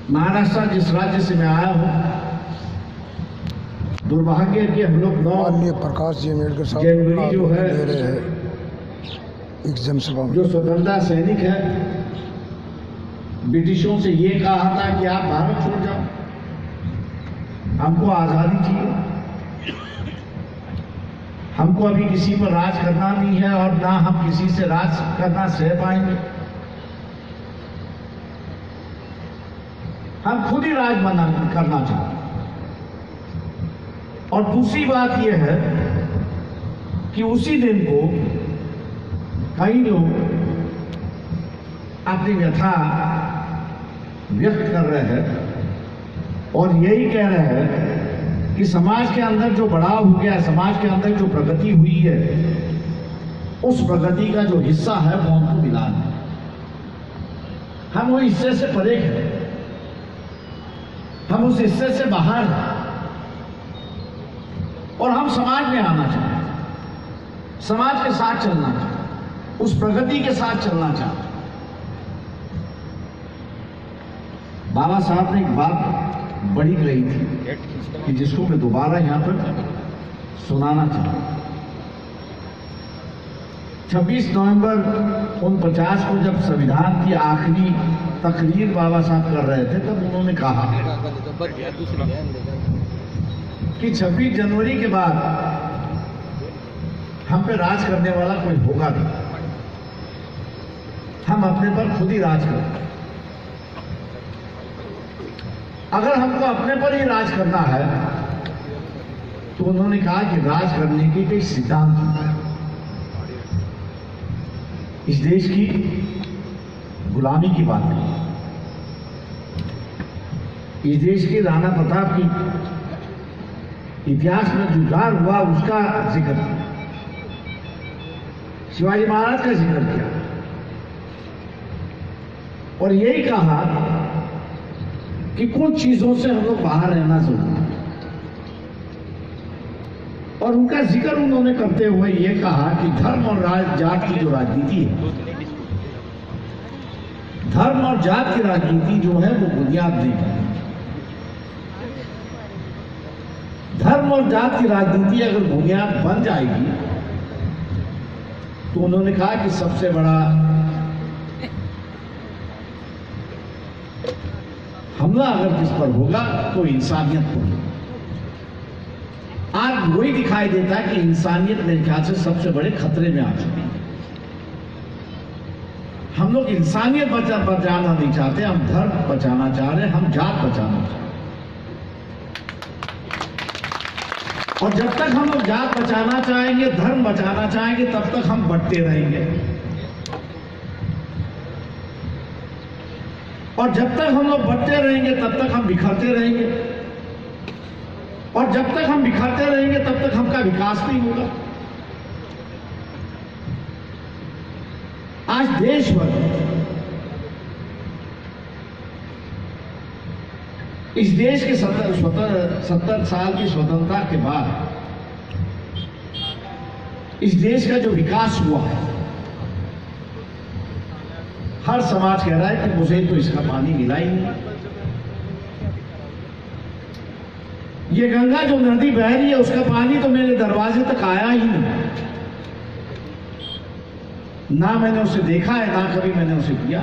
महाराष्ट्र जिस राज्य से मैं आया हूँ, दुर्भाग्य कि हम लोग 9 प्रकाश जी अम्बेडकर साहब जनवरी जो है दे रहे हैं एग्जाम सभा में। जो स्वतंत्रता सैनिक है, ब्रिटिशों से ये कहा था कि आप भारत छोड़ जाओ, हमको आजादी चाहिए, हमको अभी किसी पर राज करना नहीं है और ना हम किसी से राज करना सह पाएंगे, हम खुद ही राज करना चाहते हैं। और दूसरी बात यह है कि उसी दिन को कई लोग अपनी व्यथा व्यक्त कर रहे हैं और यही कह रहे हैं कि समाज के अंदर जो बढ़ाव हो गया है, समाज के अंदर जो प्रगति हुई है, उस प्रगति का जो हिस्सा है वो हमको मिला है, हम वो हिस्से से परे हैं, हम उस हिस्से से बाहर हैं और हम समाज में आना चाहते हैं, समाज के साथ चलना चाहते हैं, उस प्रगति के साथ चलना चाहते हैं। बाबा साहब ने एक बात बड़ी कही थी कि जिसको मैं दोबारा यहां पर सुनाना चाहता हूं। 26 नवंबर 49 को जब संविधान की आखिरी तकरीर बाबा साहब कर रहे थे, तब उन्होंने कहा कि 26 जनवरी के बाद हम पे राज करने वाला कोई होगा नहीं, हम अपने पर खुद ही राज करें। अगर हमको अपने पर ही राज करना है तो उन्होंने कहा कि राज करने के कई सिद्धांत हैं। इस देश की गुलामी की बात नहीं, इस देश के राणा प्रताप की इतिहास में जो जुझार हुआ उसका जिक्र किया, शिवाजी महाराज का जिक्र किया और यही कहा कि कुछ चीजों से हम लोग बाहर रहना जरूरी है। और उनका जिक्र उन्होंने करते हुए ये कहा कि धर्म और जात की जो राजनीति है, धर्म और जात की राजनीति जो है वो बुनियाद नहीं है। धर्म और जात की राजनीति अगर बुनियाद बन जाएगी तो उन्होंने कहा कि सबसे बड़ा हमला अगर किस पर होगा तो इंसानियत पर। आज वही दिखाई देता है कि इंसानियत मेरे ख्याल से सबसे बड़े खतरे में आ चुकी है। हम लोग इंसानियत बचाना नहीं चाहते, हम धर्म बचाना चाह रहे हैं, हम जात बचाना चाह रहे हैं। और जब तक हम लोग जात बचाना चाहेंगे, धर्म बचाना चाहेंगे, तब तक हम बंटते रहेंगे। और जब तक हम लोग बंटते रहेंगे तब तक हम बिखरते रहेंगे, और जब तक हम बिखरते रहेंगे तब तक हमका विकास नहीं होगा। आज देश भर इस देश के 70 साल की स्वतंत्रता के बाद इस देश का जो विकास हुआ है, हर समाज कह रहा है कि मुझे तो इसका पानी मिला ही नहीं। ये गंगा जो नदी बह रही है उसका पानी तो मेरे दरवाजे तक आया ही नहीं, ना मैंने उसे देखा है, ना कभी मैंने उसे पिया।